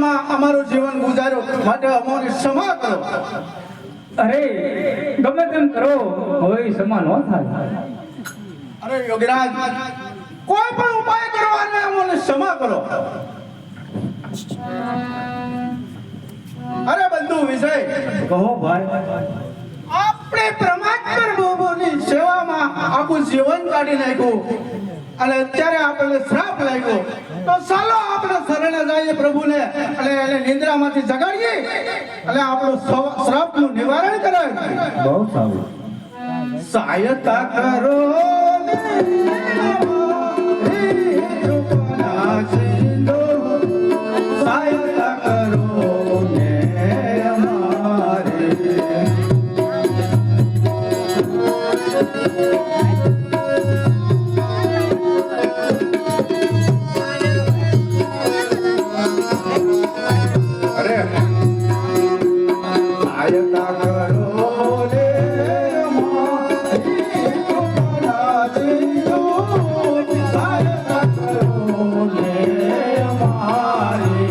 નિંદ્રામાં અમારું જીવન ગુજાર્યો માટે અમોને ક્ષમા કરો. અરે ગમે તેમ કરો હોય ક્ષમા ન થાય. અરે યોગીરાજ, કોઈ પણ ઉપાય કરો અને અમોને ક્ષમા કરો. અરે બંધુ વિજય, કહો ભાઈ. આપણે પરમાત્મા પ્રભુની સેવામાં આખું જીવન કાઢી નાખ્યું અને અત્યારે આપણને શ્રાપ લાગ્યો, તો ચાલો આપણે શરણે જઈએ પ્રભુને અને એને નિંદ્રામાંથી જગાડીએ અને આપણું શ્રાપનું નિવારણ કરાય. બહુ સારું. સહાયતા કરો સહાયતા કરો ને અમારે. અરે સહાયતા કરો રે અમારી કૃપાના સિંધુ, સહાયતા કરો ને અમારી.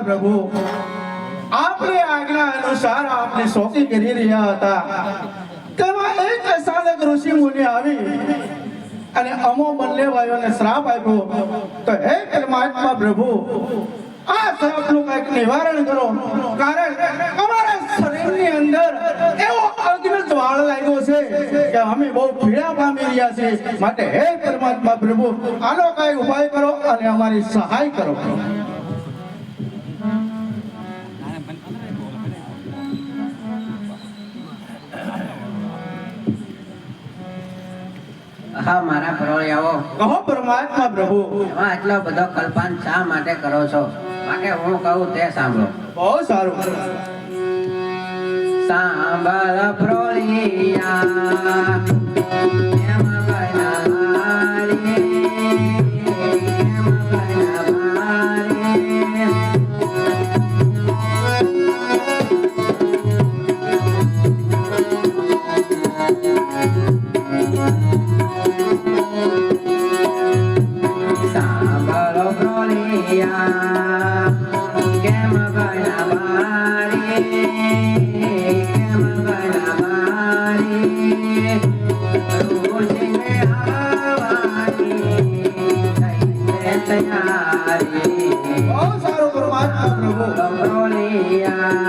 પ્રભુ, આપની આજ્ઞા અનુસાર આપને સોંપી કરી રહ્યા હતા, તેમાં એક અચાનક ઋષિ મુનિ આવી અને અમો બંને ભાઈઓને શ્રાપ આપ્યો. તો હે પરમાત્મા પ્રભુ, આ શ્રાપનું કંઈક નિવારણ કરો, કારણ અમારા શરીરની અંદર એવો અગ્નિ જ્વાળ લાગ્યો છે કે અમે બહુ પીડા પામી રહ્યા છીએ. માટે હે પરમાત્મા પ્રભુ, આનો કઈ ઉપાય કરો અને અમારી સહાય કરો. હા મારા પરોળિયાઓ, કહો પરમાત્મા પ્રભુ. એમાં આટલો બધો કલ્પાન શા માટે કરો છો? માટે હું કહું તે સાંભળો. બહુ સારું. સાંભળ પરોળિયા, એમ બનાવારી, એમ બનાવારી. સાંભળો પરોળિયા, કેમ બનાવારી, કેમ બનાવારી. રોજને આવવાની થઈને તૈયારી. બહુ સારું પરમાત્મા પ્રભુ. પરોળિયા,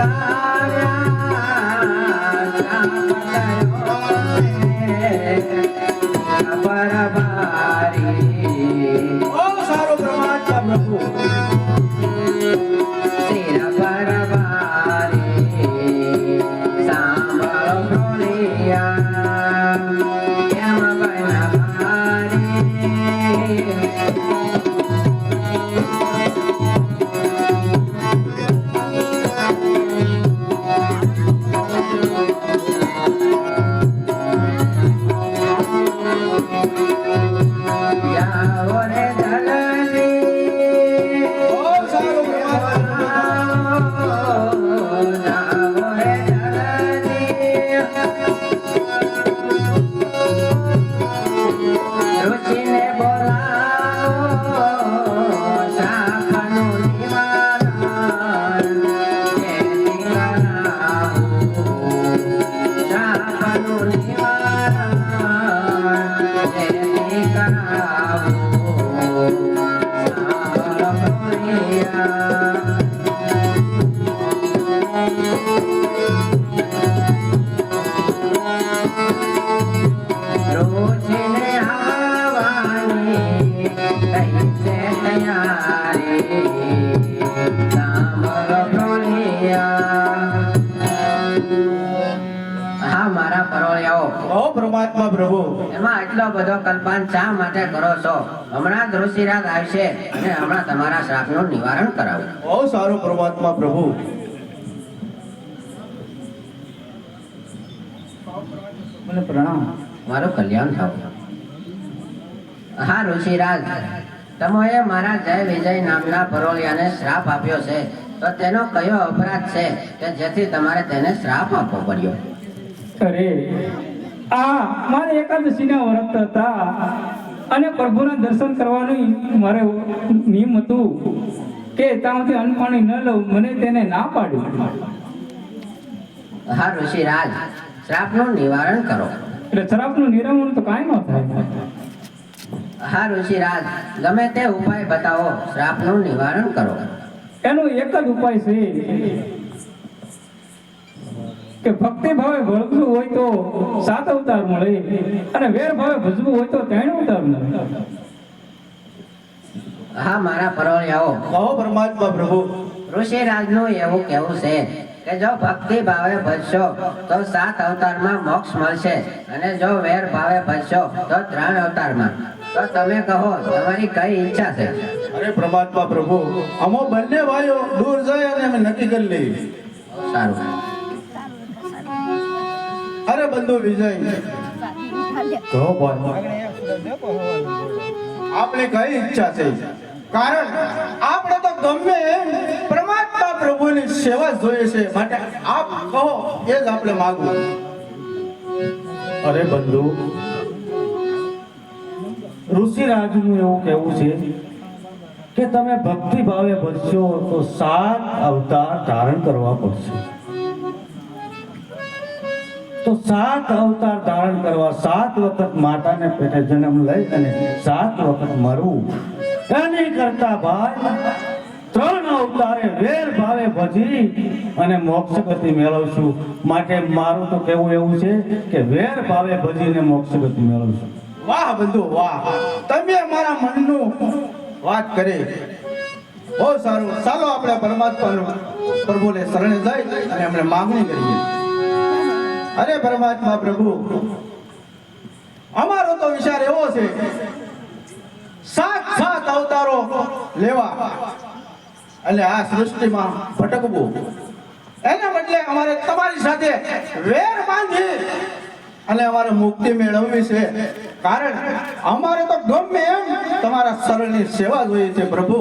કાવ્યા પરબારી બહુ સારું પરમાત્મા પ્રભુ શિર પરબારી સાંભળો ભોલિયા કેમ બનવારી જાઓ રે જલદી બહુ સારું પરમાત્મા જાઓ રે જલદી રુચિને બોલાવો શાખનું નિવારણ જેથી કરાવું શાખનું નિવારણ જેથી કરાવું સાંભળ ભોળિયા રોજને આવવાની થઈ છે તૈયારી સાંભળો ભોળિયા હા મારા પરોળિયાઓ બહુ પરમાત્મા પ્રભુ એમાં આટલો બધો કલ્પાન શા માટે કરો છો હમણાં જ ઋષિરાજ આવશે અને હમણાં તમારા શ્રાપનું નિવારણ કરાવું બહુ સારું પરમાત્મા પ્રભુ મને પ્રણામ. મારું કલ્યાણ થાવ હા ઋષિરાજ તમોએ મારા જય વિજય નામના પરોળિયાને શ્રાપ આપ્યો છે તો તેનો કયો અપરાધ છે કે જેથી તમારે તેને શ્રાપ આપવો પડ્યો અરે આ મારે એકાદશીના વ્રત હતા અને પ્રભુના દર્શન કરવાનું મારે નિયમ હતું કે ત્યાંથી અન્ન પાણી ન લઉં મને તેને ના પાડ્યું હા ઋષિરાજ શ્રાપનું નિવારણ કરો એટલે શ્રાપનું નિરામણ તો કાંઈ ન થાય. હા ઋષિરાજ ગમે તે ઉપાય બતાવો શ્રાપનું નિવારણ કરો એનો એક જ ઉપાય છે કે ભક્તિ ભાવે ભળવું હોય તો 7 અવતાર મળે અને વેર ભાવે ભજવું હોય તો 3 અવતાર મળે. હા મારા પરોળિયાઓ બહુ પરમાત્મા પ્રભુ ઋષિરાજનું એવું કહેવું છે કે જો ભક્તિ ભાવે ભજશો તો 7 અવતારમાં મોક્ષ મળશે અને જો વેર ભાવે ભજશો તો 3 અવતારમાં. તો તમે કહો તમારી કઈ ઈચ્છા છે અરે પરમાત્મા પ્રભુ અમો બંને ભાઈઓ દૂર જાય અને અમે નક્કી કરી લઈએ. સારું અરે બંધુ વિજય કહો ભાઈ આપણે કઈ ઈચ્છા છે કારણ આપણે તો ગમે એમ પરમાત્મા પ્રભુની સેવા જોઈએ છે માટે આપ કહો એ જ આપણે માંગવું. અરે બંધુ ઋષિરાજનું એવું કહેવું છે કે તમે ભક્તિ ભાવે ભજશો તો 7 અવતાર ધારણ કરવા પડશે. તો 7 અવતાર ધારણ કરવા 7 વખત માતાને પેટે જન્મ લઈ અને 7 વખત મરવું એની કરતા ભાઈ 3 અવતારે વેર ભાવે ભજી અને મોક્ષ ગતિ મેળવશું. માટે મારું તો કહેવું એવું છે કે વેર ભાવે ભજીને મોક્ષ ગતિ મેળવશું. વાહ બંધુ વાહ તમે મારા મનનું વાત કરી બહુ સારું. ચાલો આપણે પરમાત્મા પ્રભુને શરણે જઈ અને આપણે માંગણી કરીએ. અરે પરમાત્મા પ્રભુ અમારો તો વિચાર એવો છે 7 અવતારો લેવા અને આ સૃષ્ટિમાં ભટકવું એના બદલે અમારે તમારી સાથે વેર બાંધી અને અમારે મુક્તિ મેળવવી છે. કારણ અમારે તો ગમે એમ તમારા શરણની સેવા જોઈએ છે પ્રભુ.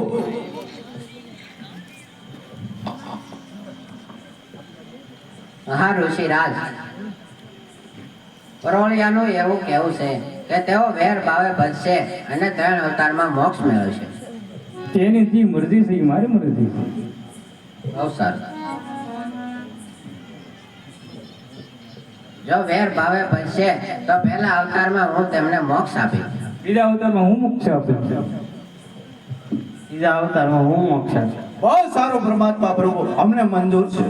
હા ઋષિરાજ પરોળિયાનું એવું કહેવું છે કે તેઓ વેર ભાવે ભજશે અને 3 અવતારમાં મોક્ષ મેળવશે. તેની જે મરજી છે એ મારી મરજી છે. બહુ સારું. જો વેર ભાવે ભજશે તો પહેલા અવતારમાં હું તેમને મોક્ષ આપીશ. બીજા અવતારમાં હું મોક્ષ આપીશ. ત્રીજા અવતારમાં હું મોક્ષ આપીશ. બહુ સારું પરમાત્મા પ્રભુ અમને મંજૂર છે.